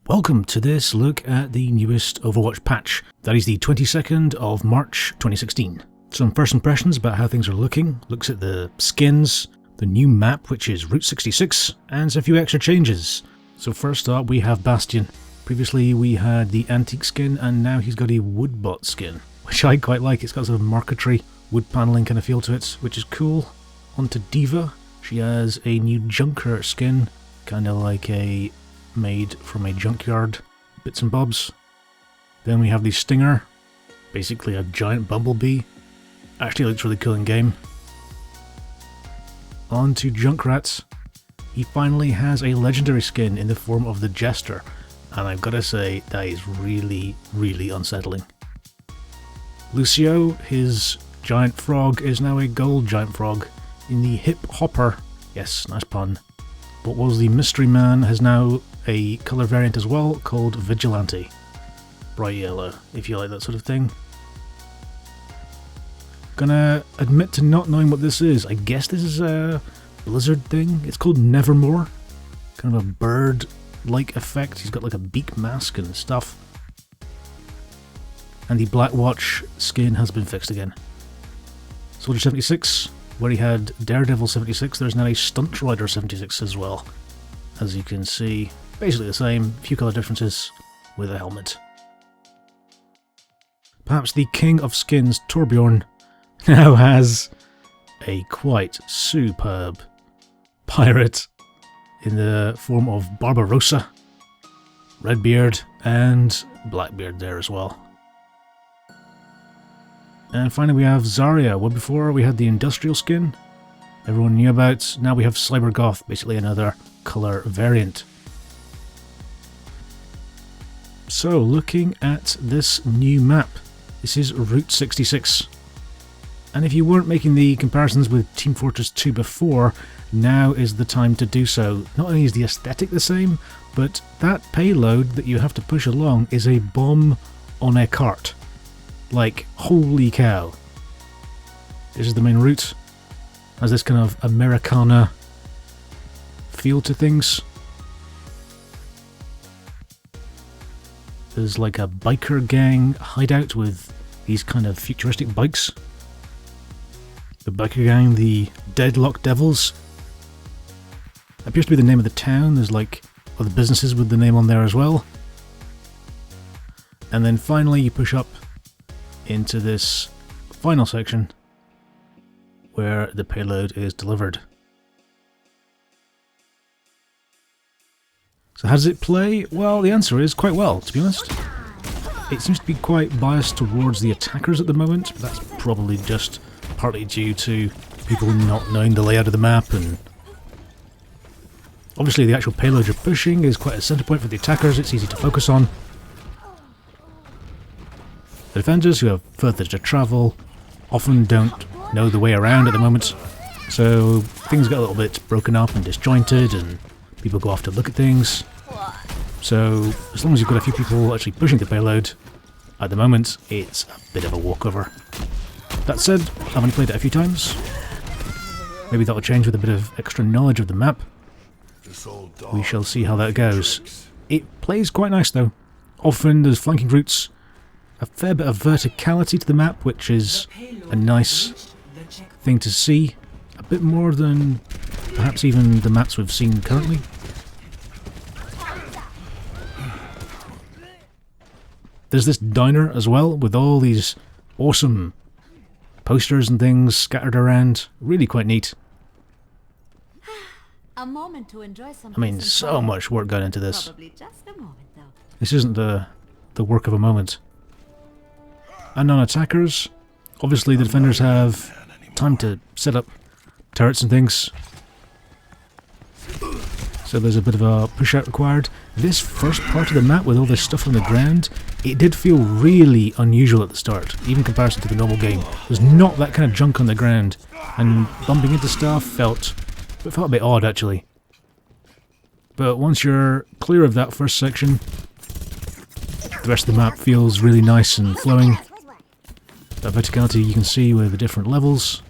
Welcome to this look at the newest Overwatch patch. That is the 22nd of March 2016. Some first impressions about how things are looking, looks at the skins, the new map which is Route 66, and a few extra changes. So first up we have Bastion. Previously we had the antique skin and now he's got a woodbot skin, which I quite like. It's got sort of marquetry, wood paneling kind of feel to it, which is cool. On to Diva. She has a new Junker skin, kind of like a made from a junkyard, bits and bobs. Then we have the Stinger, basically a giant bumblebee. Actually looks really cool in game. On to Junkrat. He finally has a legendary skin in the form of the Jester, and I've got to say that is really, really unsettling. Lucio, his giant frog is now a gold giant frog in the Hip Hopper. Yes, nice pun. What was the Mystery Man has now a colour variant as well called Vigilante. Bright yellow, if you like that sort of thing. Gonna admit to not knowing what this is. I guess this is a Blizzard thing. It's called Nevermore. Kind of a bird-like effect. He's got like a beak mask and stuff. And the Blackwatch skin has been fixed again. Soldier 76, where he had Daredevil 76, there's now a Stunt Rider 76 as well. As you can see, basically the same, few colour differences with a helmet. Perhaps the king of skins, Torbjorn, now has a quite superb pirate in the form of Barbarossa, Redbeard, and Blackbeard there as well. And finally we have Zarya, where before we had the industrial skin everyone knew about. Now we have Cybergoth, basically another colour variant. So looking at this new map, this is Route 66. And if you weren't making the comparisons with Team Fortress 2 before, now is the time to do so. Not only is the aesthetic the same, but that payload that you have to push along is a bomb on a cart. Like, holy cow. This is the main route. Has this kind of Americana feel to things. There's like a biker gang hideout with these kind of futuristic bikes. The biker gang, the Deadlock Devils. Appears to be the name of the town. There's like other businesses with the name on there as well. And then finally you push up into this final section where the payload is delivered. So how does it play? Well, the answer is quite well, to be honest. It seems to be quite biased towards the attackers at the moment, but that's probably just partly due to people not knowing the layout of the map, and obviously the actual payload you're pushing is quite a centre point for the attackers. It's easy to focus on. The defenders, who have further to travel, often don't know the way around at the moment, so things get a little bit broken up and disjointed and people go off to look at things. So as long as you've got a few people actually pushing the payload, at the moment it's a bit of a walkover. That said, I've only played it a few times. Maybe that'll change with a bit of extra knowledge of the map. We shall see how that goes. It plays quite nice though. Often there's flanking routes, a fair bit of verticality to the map, which is a nice thing to see. A bit more than perhaps even the maps we've seen currently. There's this diner as well, with all these awesome posters and things scattered around. Really quite neat. A moment to enjoy some. I mean, so much work gone into this. Probably just a moment, though. This isn't the work of a moment. And on attackers, obviously the defenders have time to set up turrets and things. So there's a bit of a push out required. This first part of the map with all this stuff on the ground, it did feel really unusual at the start, even in comparison to the normal game. There's not that kind of junk on the ground, and bumping into stuff felt a bit odd actually. But once you're clear of that first section, the rest of the map feels really nice and flowing. That verticality you can see with the different levels.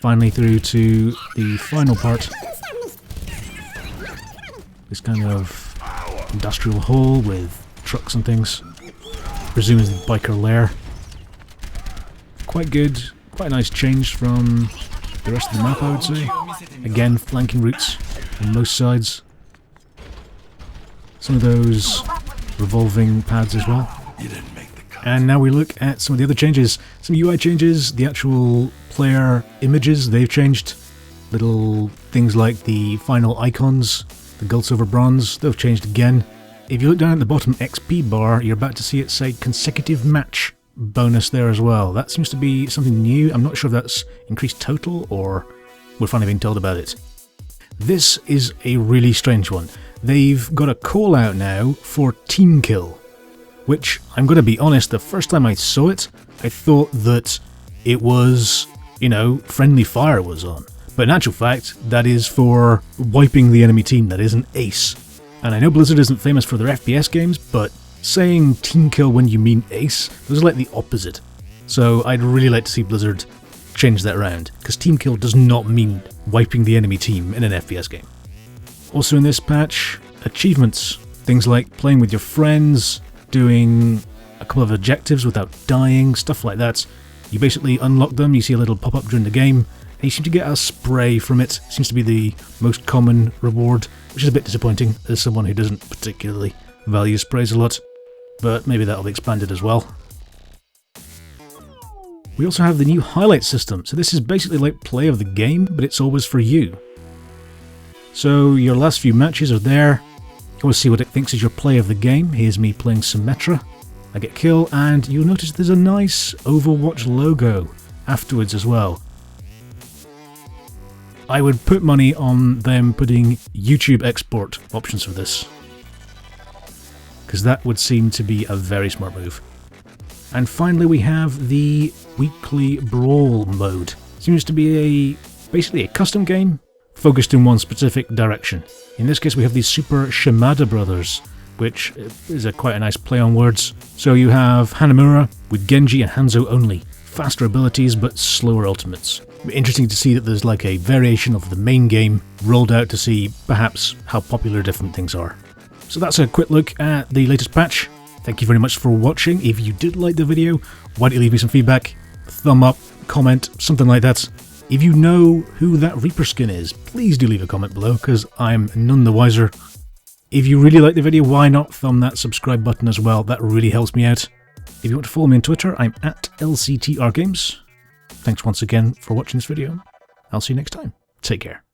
Finally through to the final part. This kind of industrial hall with trucks and things. Presumably the biker lair. Quite good, quite a nice change from the rest of the map, I would say. Again, flanking routes on most sides. Some of those revolving pads as well. And now we look at some of the other changes. Some UI changes, the actual player images, they've changed. Little things like the final icons, the gold, silver, bronze, they've changed again. If you look down at the bottom XP bar, you're about to see it say consecutive match bonus there as well. That seems to be something new. I'm not sure if that's increased total or we're finally being told about it. This is a really strange one. They've got a call out now for team kill, which I'm going to be honest, the first time I saw it, I thought that it was, you know, friendly fire was on. But in actual fact, that is for wiping the enemy team, that is an ace. And I know Blizzard isn't famous for their FPS games, but saying team kill when you mean ace, those are like the opposite. So I'd really like to see Blizzard change that around, because team kill does not mean wiping the enemy team in an FPS game. Also in this patch, achievements. Things like playing with your friends, doing a couple of objectives without dying, stuff like that. You basically unlock them, you see a little pop-up during the game, and you seem to get a spray from it. Seems to be the most common reward, which is a bit disappointing as someone who doesn't particularly value sprays a lot, but maybe that'll be expanded as well. We also have the new highlight system, so this is basically like play of the game, but it's always for you. So your last few matches are there, you always see what it thinks is your play of the game. Here's me playing Symmetra, I get kill, and you'll notice there's a nice Overwatch logo afterwards as well. I would put money on them putting YouTube export options for this, because that would seem to be a very smart move. And finally we have the weekly brawl mode. Seems to be basically a custom game focused in one specific direction. In this case we have the Super Shimada Brothers, which is quite a nice play on words. So you have Hanamura with Genji and Hanzo only. Faster abilities but slower ultimates. Interesting to see that there's like a variation of the main game rolled out to see perhaps how popular different things are. So that's a quick look at the latest patch. Thank you very much for watching. If you did like the video, why don't you leave me some feedback, thumb up, comment, something like that. If you know who that Reaper skin is, please do leave a comment below, because I'm none the wiser. If you really like the video, why not thumb that subscribe button as well, that really helps me out. If you want to follow me on Twitter, I'm at LCTRGames. Thanks once again for watching this video. I'll see you next time. Take care.